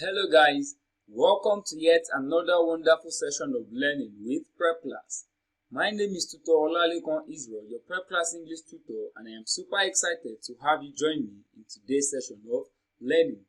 Hello guys, welcome to yet another wonderful session of learning with Prep Class. My name is Tutor Olalekan Israel, your Prep Class English tutor, and I am super excited to have you join me in today's session of learning.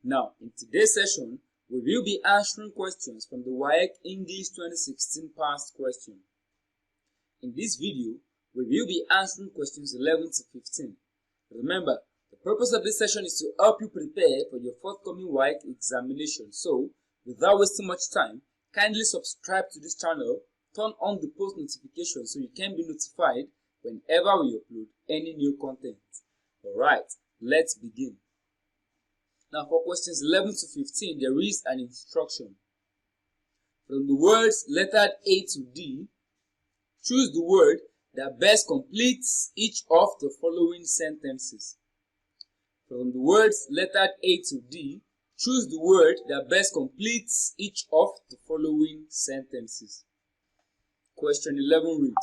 Now, in today's session, we will be answering questions from the WAEC English 2016 past question. In this video, we will be answering questions 11 to 15. Remember, the purpose of this session is to help you prepare for your forthcoming WAEC examination. So, without wasting much time, kindly subscribe to this channel, turn on the post notification so you can be notified whenever we upload any new content. Alright, let's begin. Now for questions 11 to 15, there is an instruction. From the words lettered A to D, choose the word that best completes each of the following sentences. From the words lettered A to D, choose the word that best completes each of the following sentences. Question 11 reads,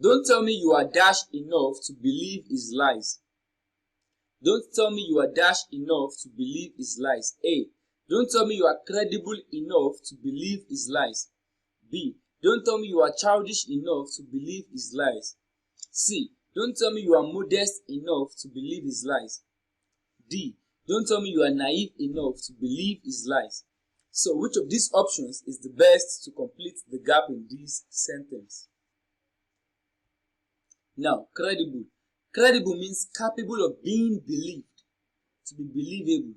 don't tell me you are dash enough to believe his lies. Don't tell me you are dash enough to believe his lies. A. Don't tell me you are credible enough to believe his lies. B. Don't tell me you are childish enough to believe his lies. C. Don't tell me you are modest enough to believe his lies. D. Don't tell me you are naive enough to believe his lies. So which of these options is the best to complete the gap in this sentence? Now, credible. Credible means capable of being believed, to be believable.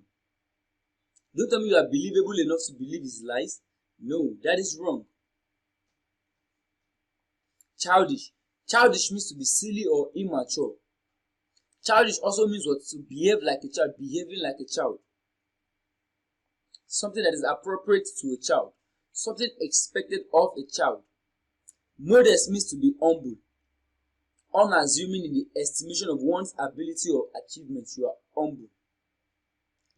Don't tell me you are believable enough to believe his lies. No, that is wrong. Childish. Childish means to be silly or immature. Childish also means what? To behave like a child, behaving like a child. Something that is appropriate to a child. Something expected of a child. Modest means to be humble, unassuming in the estimation of one's ability or achievement. You are humble.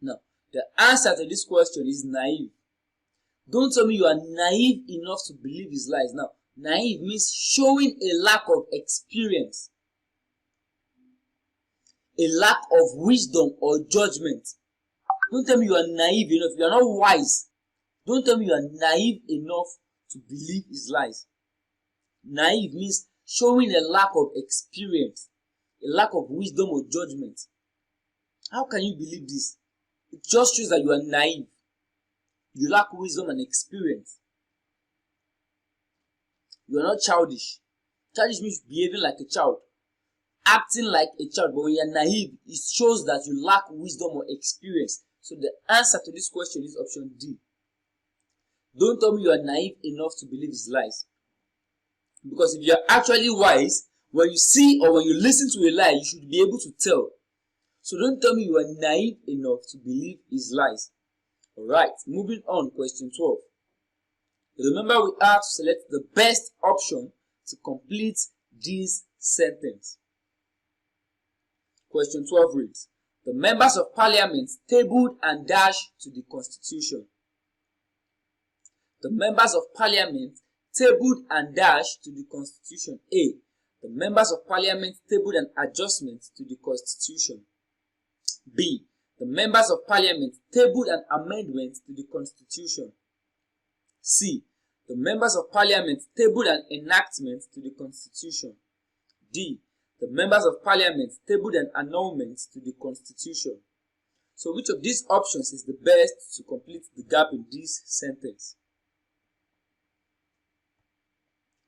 Now, the answer to this question is naive. Don't tell me you are naive enough to believe his lies. Now, naive means showing a lack of experience, a lack of wisdom or judgment. Don't tell me you are naive enough. You are not wise. Don't tell me you are naive enough to believe his lies. Naive means showing a lack of experience, a lack of wisdom or judgment. How can you believe this? It just shows that you are naive. You lack wisdom and experience. You are not childish. Childish means behaving like a child, acting like a child. But when you are naive, it shows that you lack wisdom or experience. So the answer to this question is option D. Don't tell me you are naive enough to believe his lies. Because if you are actually wise, when you see or when you listen to a lie, you should be able to tell. So don't tell me you are naive enough to believe his lies. Alright, moving on, question 12. Remember, we have to select the best option to complete this sentence. Question 12 reads, the members of parliament tabled and dashed to the constitution. The members of parliament tabled and dashed to the constitution. A. The members of parliament tabled an adjustment to the constitution. B. The members of parliament tabled an amendment to the constitution. C. The members of parliament tabled an enactment to the constitution. D. The members of parliament tabled an annulment to the constitution. So which of these options is the best to complete the gap in this sentence?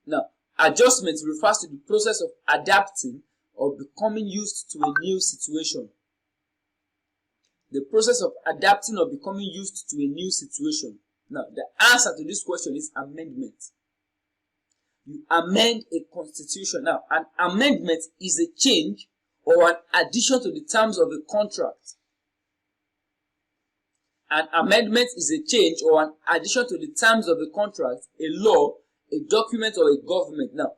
Now, adjustment refers to the process of adapting or becoming used to a new situation. The process of adapting or becoming used to a new situation. Now, the answer to this question is amendment. You amend a constitution. Now, an amendment is a change or an addition to the terms of a contract. An amendment is a change or an addition to the terms of a contract, a law, a document, or a government. Now,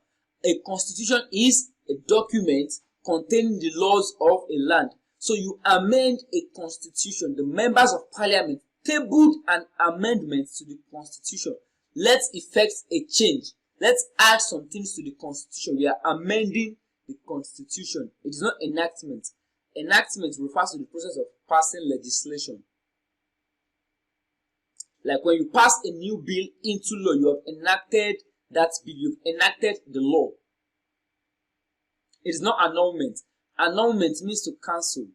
a constitution is a document containing the laws of a land. So you amend a constitution. The members of parliament tabled an amendment to the constitution. Let's effect a change. Let's add some things to the constitution. We are amending the constitution. It is not enactment. Enactment refers to the process of passing legislation. Like when you pass a new bill into law, you have enacted that bill, you've enacted the law. It is not annulment. Annulment means to cancel.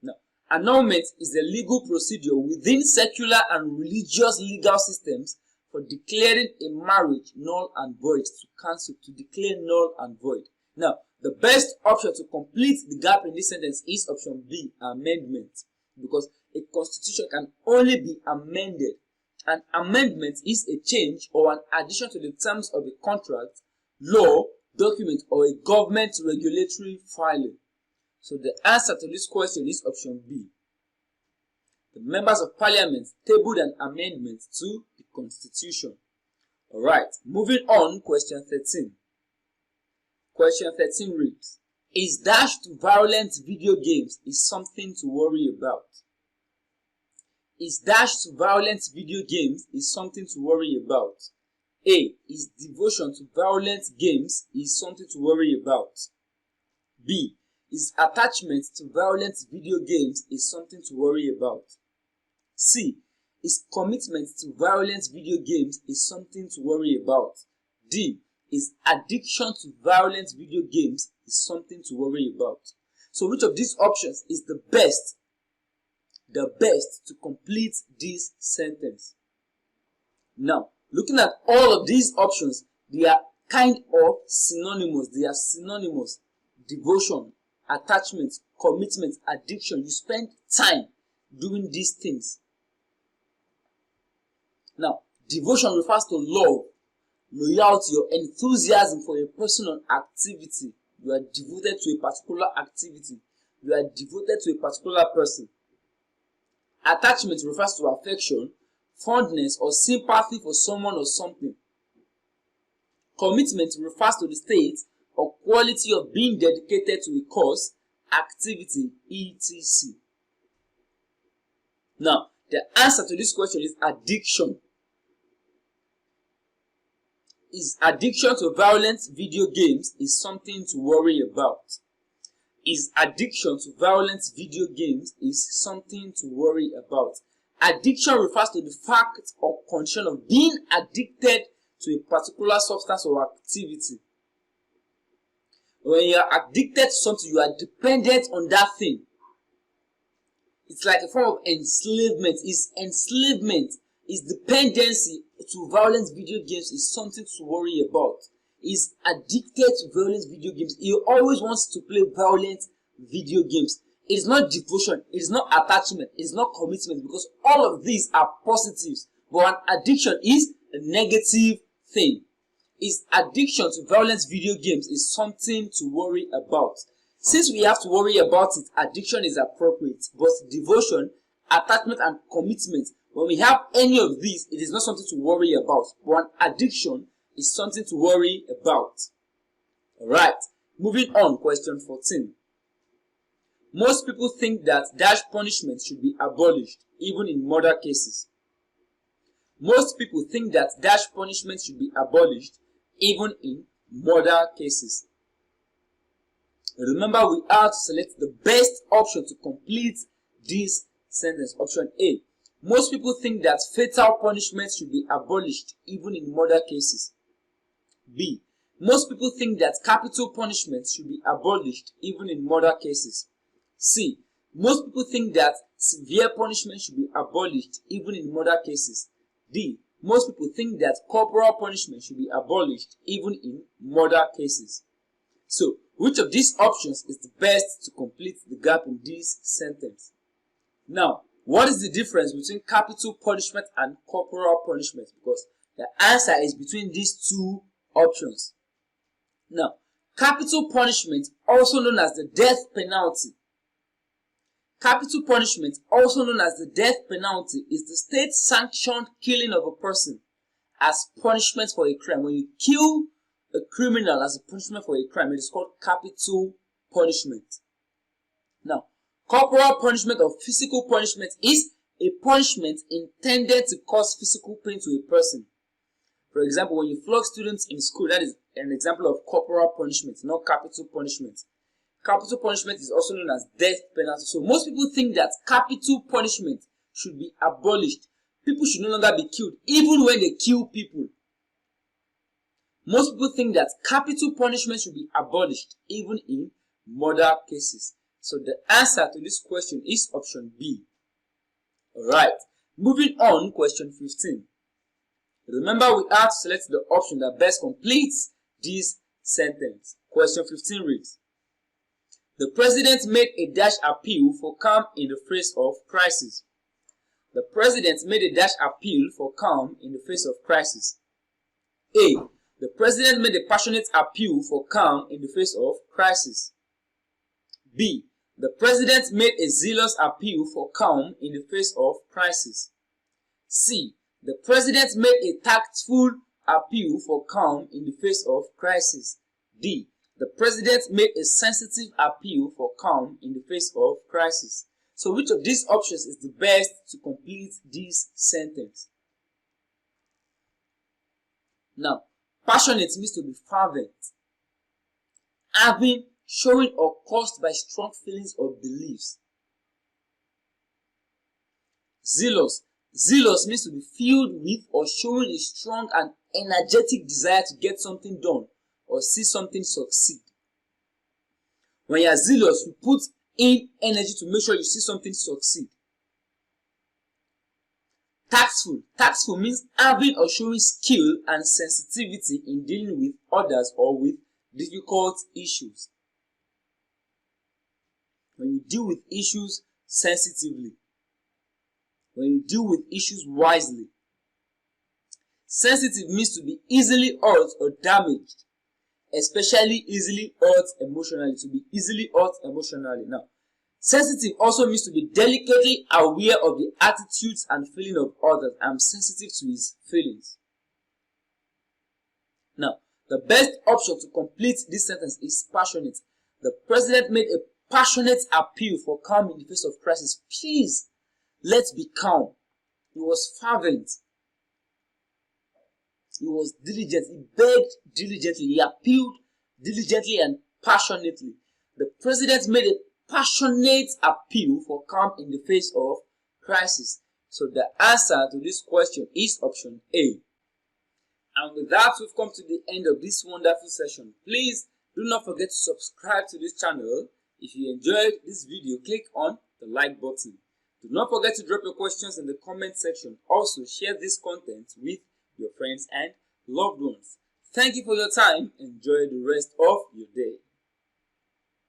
Now, annulment is a legal procedure within secular and religious legal systems for declaring a marriage null and void, to cancel, to declare null and void. Now, the best option to complete the gap in this sentence is option B, amendment, because a constitution can only be amended. An amendment is a change or an addition to the terms of a contract, law, document, or a government regulatory filing. So the answer to this question is option B. The members of parliament tabled an amendment to the constitution. Alright, moving on, question 13. Question 13 reads, is dash to violent video games is something to worry about? Is dash to violent video games is something to worry about? A. Is devotion to violent games is something to worry about? B. Is attachment to violent video games is something to worry about? C. Is commitment to violent video games is something to worry about? D. Is addiction to violent video games is something to worry about? So which of these options is the best to complete this sentence? Now, looking at all of these options, they are kind of synonymous. They are synonymous. Devotion, attachment, commitment, addiction. You spend time doing these things. Now, devotion refers to love, loyalty, or enthusiasm for a person or activity. You are devoted to a particular activity. You are devoted to a particular person. Attachment refers to affection, fondness, or sympathy for someone or something. Commitment refers to the state or quality of being dedicated to a cause, activity, etc. Now, the answer to this question is addiction. Is addiction to violent video games is something to worry about? Is addiction to violent video games is something to worry about? Addiction refers to the fact or condition of being addicted to a particular substance or activity. When you are addicted to something, you are dependent on that thing. It's like a form of enslavement. Is enslavement, is dependency to violent video games is something to worry about. Is addicted to violent video games. He always wants to play violent video games. It is not devotion, it is not attachment, it is not commitment, because all of these are positives. But an addiction is a negative thing. Is addiction to violent video games is something to worry about. Since we have to worry about it, addiction is appropriate. But devotion, attachment, and commitment, when we have any of these, it is not something to worry about. But an addiction is something to worry about. Alright, moving on, question 14. Most people think that dash punishment should be abolished, even in murder cases. Most people think that dash punishment should be abolished, even in murder cases. Remember, we are to select the best option to complete this sentence. Option A. Most people think that fatal punishment should be abolished, even in murder cases. B. Most people think that capital punishment should be abolished, even in murder cases. C. Most people think that severe punishment should be abolished, even in murder cases. D. Most people think that corporal punishment should be abolished, even in murder cases. So, which of these options is the best to complete the gap in this sentence? Now, what is the difference between capital punishment and corporal punishment? Because the answer is between these two options. Now, capital punishment, also known as the death penalty. Capital punishment, also known as the death penalty, is the state-sanctioned killing of a person as punishment for a crime. When you kill a criminal as a punishment for a crime, it is called capital punishment. Now, corporal punishment or physical punishment is a punishment intended to cause physical pain to a person. For example, when you flog students in school, that is an example of corporal punishment, not capital punishment. Capital punishment is also known as death penalty. So most people think that capital punishment should be abolished people should no longer be killed, even when they kill people. Most people think that capital punishment should be abolished, even in murder cases. So the answer to this question is option B. Alright, moving on, question 15. Remember, we have to select the option that best completes this sentence. Question 15 reads, the president made a dash appeal for calm in the face of crisis. The president made a dash appeal for calm in the face of crisis. A. The president made a passionate appeal for calm in the face of crisis. B. The president made a zealous appeal for calm in the face of crisis. C. The president made a tactful appeal for calm in the face of crisis. D. The president made a sensitive appeal for calm in the face of crisis. So which of these options is the best to complete this sentence? Now, passionate means to be fervent, having, showing, or caused by strong feelings or beliefs. Zealous means to be filled with or showing a strong and energetic desire to get something done or see something succeed. When you are zealous, you put in energy to make sure you see something succeed. Tactful means having or showing skill and sensitivity in dealing with others or with difficult issues. When you deal with issues sensitively, when you deal with issues wisely. Sensitive means to be easily hurt or damaged, especially easily hurt emotionally, to be easily hurt emotionally. Now, sensitive also means to be delicately aware of the attitudes and feelings of others. I'm sensitive to his feelings. Now, the best option to complete this sentence is passionate. The president made a passionate appeal for calm in the face of crisis. Please, let's be calm. He was fervent. He was diligent. He begged diligently. He appealed diligently and passionately. The president made a passionate appeal for calm in the face of crisis. So the answer to this question is option A. And with that, we've come to the end of this wonderful session. Please do not forget to subscribe to this channel. If you enjoyed this video, click on the like button. Do not forget to drop your questions in the comment section. Also, share this content with your friends and loved ones. Thank you for your time. Enjoy the rest of your day.